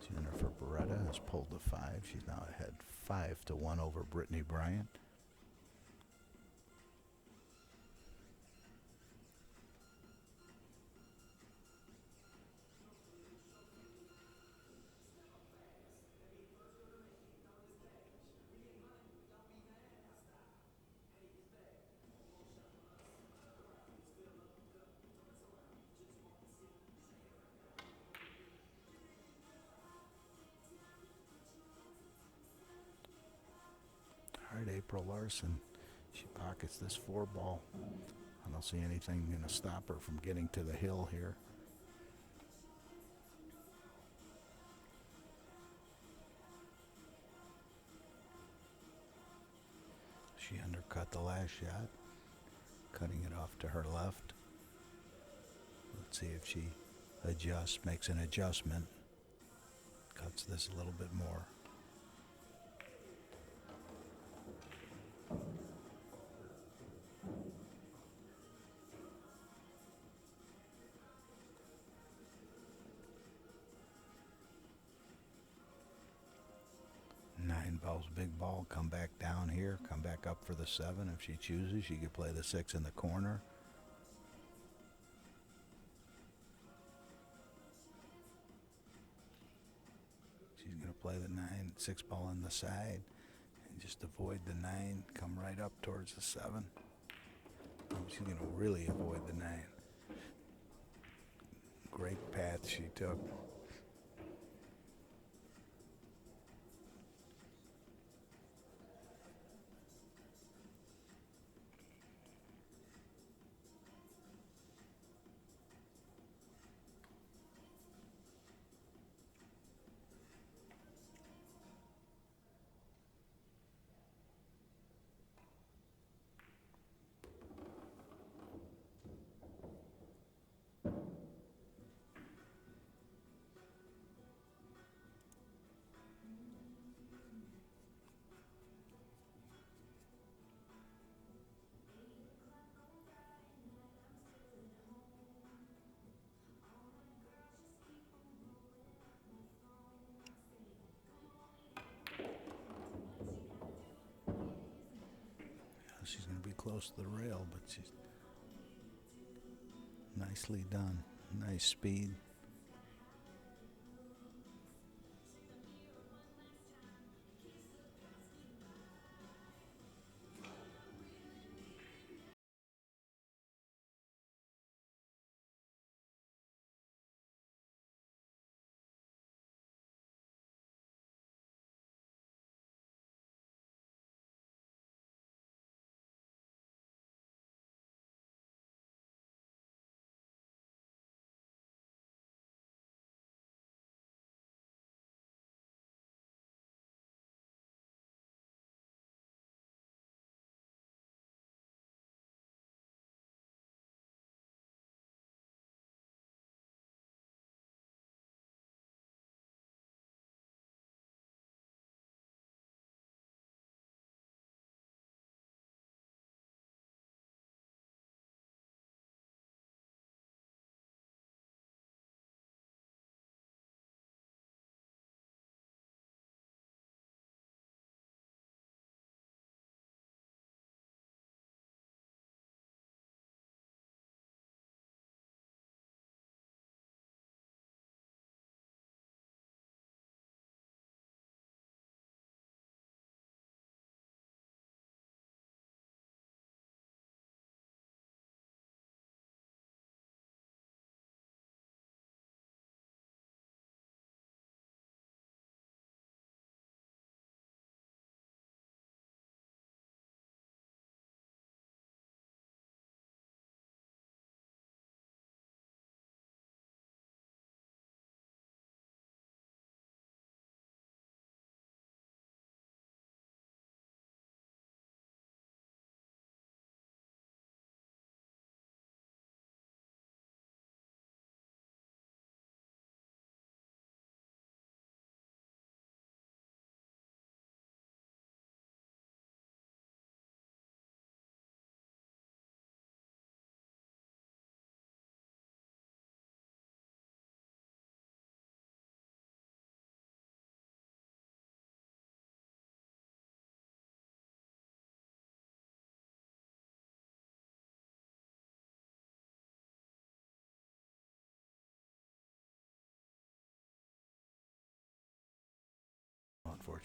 Jennifer Beretta has pulled the 5. She's now ahead 5-1 over Brittany Bryant. All right, April Larson. She pockets this 4 ball. I don't see anything going to stop her from getting to the hill here. She undercut the last shot, cutting it off to her left. Let's see if she adjusts, makes an adjustment, cuts this a little bit more. Ball's big ball, come back down here, come back up for the 7 if she chooses. She could play the 6 in the corner. She's going to play the 9, 6 ball on the side and just avoid the 9, come right up towards the 7. She's going to really avoid the 9. Great path she took. She's going to be close to the rail, but she's nicely done. Nice speed.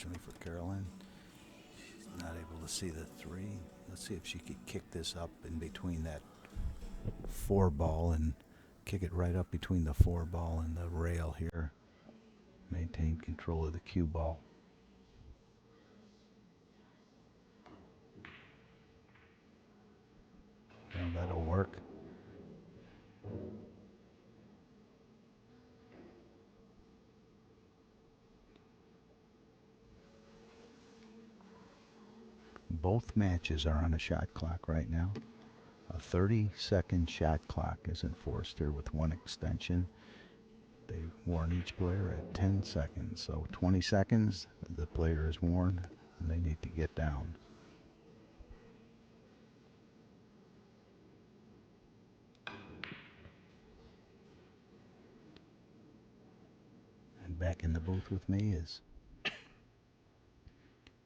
unfortunately for Carolyn. She's not able to see the 3. Let's see if she could kick this up in between that 4 ball and kick it right up between the 4 ball and the rail here. Maintain control of the cue ball. Well, that'll work. Both matches are on a shot clock right now. A 30-second shot clock is enforced here with one extension. They warn each player at 10 seconds. So 20 seconds, the player is warned, and they need to get down. And back in the booth with me is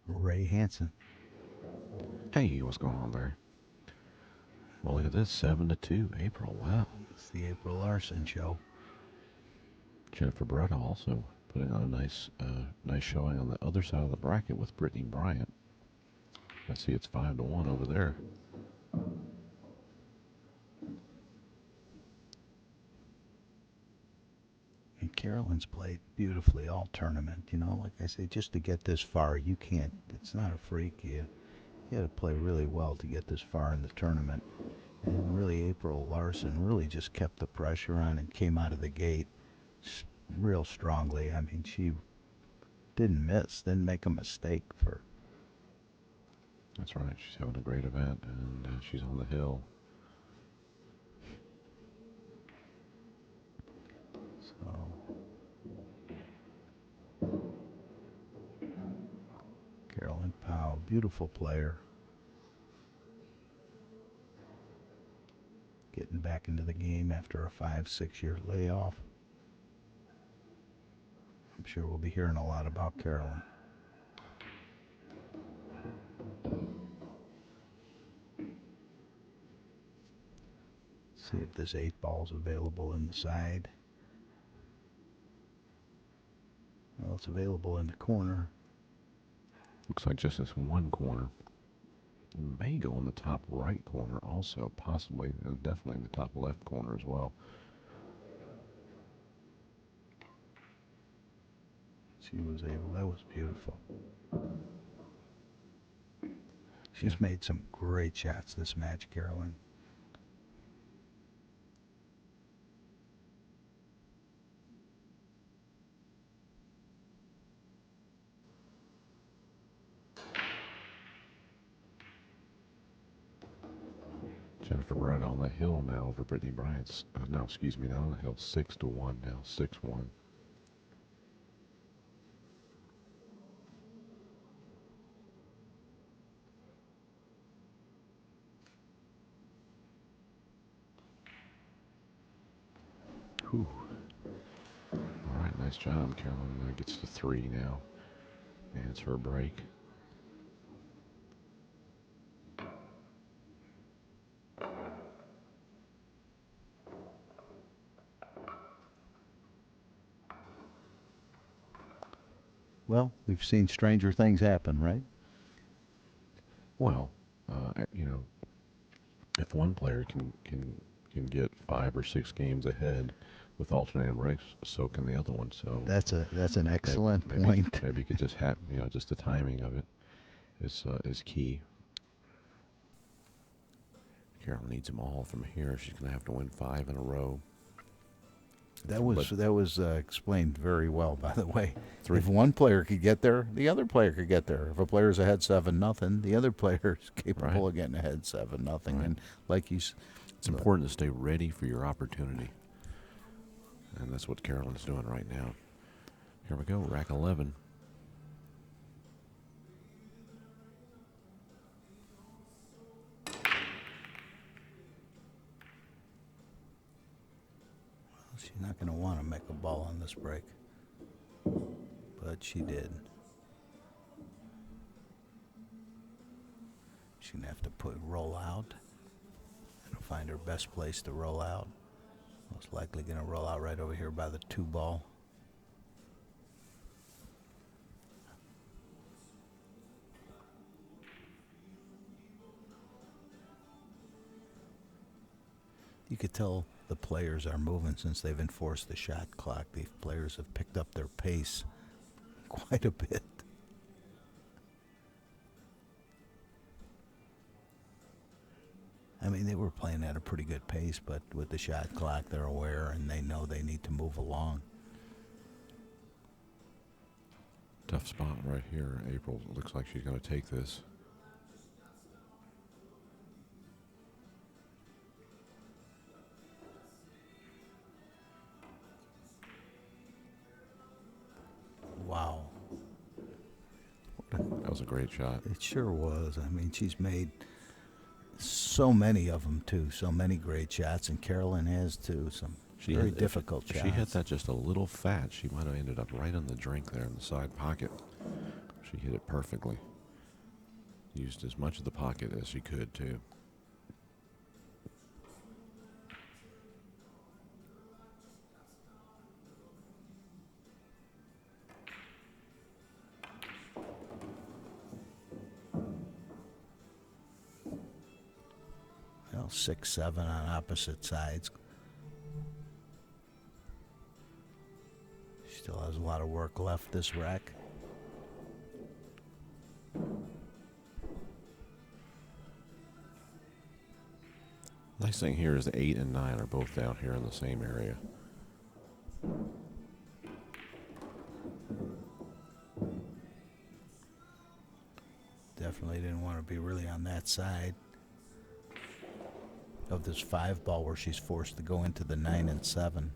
Ray Hansen. Hey, what's going on there? Well, look at this, 7-2, April. Wow. It's the April Larson show. Jennifer Beretta also putting on a nice showing on the other side of the bracket with Brittany Bryant. I see it's 5-1 over there. And Carolyn's played beautifully all tournament. You know, like I say, just to get this far, you can't, it's not a freak. You had to play really well to get this far in the tournament. And really, April Larson really just kept the pressure on and came out of the gate real strongly. I mean, she didn't miss, didn't make a mistake for. That's right, she's having a great event, and she's on the hill. So, Carolyn Powell, beautiful player. Getting back into the game after a 5-6 year layoff. I'm sure we'll be hearing a lot about Carolyn. See if this 8 ball's available in the side. Well, it's available in the corner. Looks like just this one corner. It may go in the top right corner also, possibly, and definitely in the top left corner as well. She was able, that was beautiful. She's made some great shots this match, Carolyn. Jennifer Beretta on the hill now over Brittany Bryant's. No, excuse me, not on the hill. 6-1 now, 6-1. Whew. All right, nice job, Carolyn. Gets to 3 now, and it's her break. Well, we've seen stranger things happen, right? Well, you know, if one player can get 5 or 6 games ahead with alternating breaks, so can the other one. So That's an excellent point. Maybe it could just happen. You know, just the timing of it is key. Carolyn needs them all from here. She's going to have to win 5 in a row. That was explained very well, by the way. 3. If one player could get there, the other player could get there. If a player's ahead 7-0, the other player is capable of getting ahead 7-0. Right. And like it's important to stay ready for your opportunity, and that's what Carolyn's doing right now. Here we go, rack 11. she's not going to want to make a ball on this break, but she did. She's going to have to roll out and find her best place to roll out. Most likely going to roll out right over here by the 2 ball. You could tell the players are moving since they've enforced the shot clock. The players have picked up their pace quite a bit. I mean, they were playing at a pretty good pace, but with the shot clock, they're aware and they know they need to move along. Tough spot right here. April looks like she's going to take this. Wow. That was a great shot. It sure was. I mean, she's made so many of them, too. So many great shots, and Carolyn has, too. Some very difficult shots. If she hit that just a little fat, she might have ended up right on the drink there in the side pocket. She hit it perfectly. Used as much of the pocket as she could, too. Well, 6-7 on opposite sides. Still has a lot of work left, this rack. Nice thing here is the 8 and 9 are both down here in the same area. Definitely didn't want to be really on that side of this 5 ball where she's forced to go into the 9 and 7.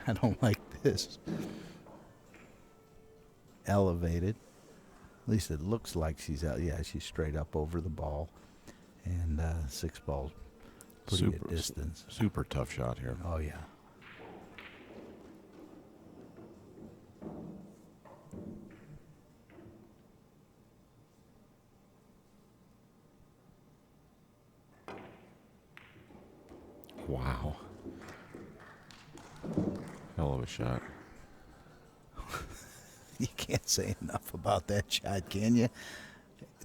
I don't like this. Elevated. At least it looks like she's out. Yeah, she's straight up over the ball. And 6 balls pretty at distance. Super tough shot here. Oh, yeah. Wow. Hell of a shot. You can't say enough about that shot, can you?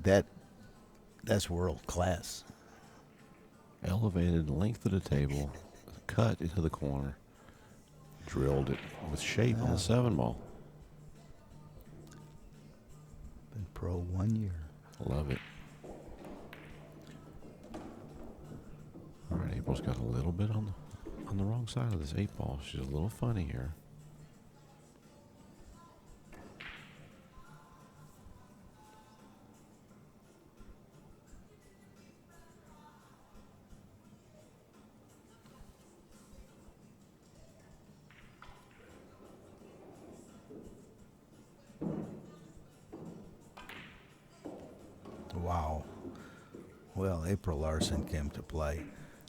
That's world class. Elevated length of the table, cut into the corner, drilled it with shape on the 7 ball. Been pro 1 year. Love it. All right, April's got a little bit on the wrong side of this 8 ball. She's a little funny here. Wow. Well, April Larson came to play.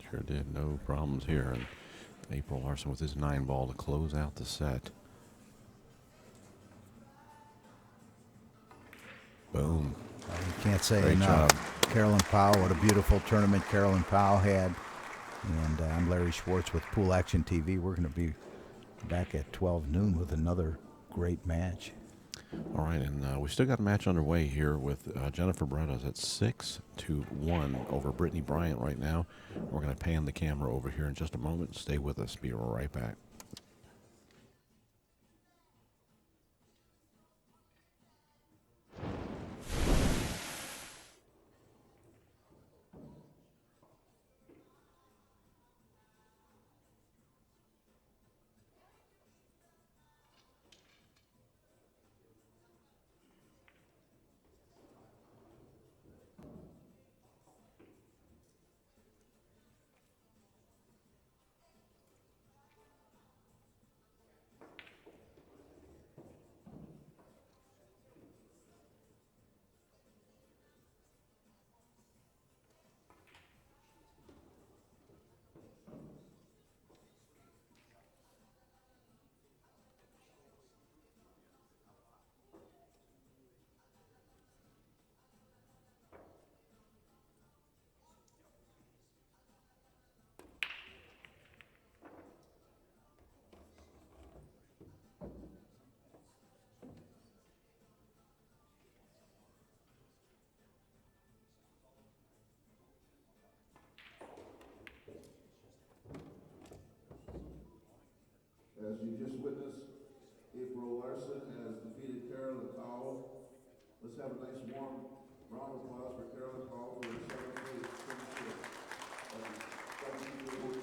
Sure did. No problems here. And April Larson with his 9 ball to close out the set. Boom. You can't say Great enough. job. Carolyn Powell, what a beautiful tournament Carolyn Powell had. And I'm Larry Schwartz with Pool Action TV. We're going to be back at 12 noon with another great match. All right, and we still got a match underway here with Jennifer Bretta's at 6-1 over Brittany Bryant right now. We're going to pan the camera over here in just a moment. Stay with us. Be right back. As you just witnessed, April Larson has defeated Carolyn Cowell. Let's have a nice warm round of applause for Carolyn Cowell for her 7th place finish at WPBA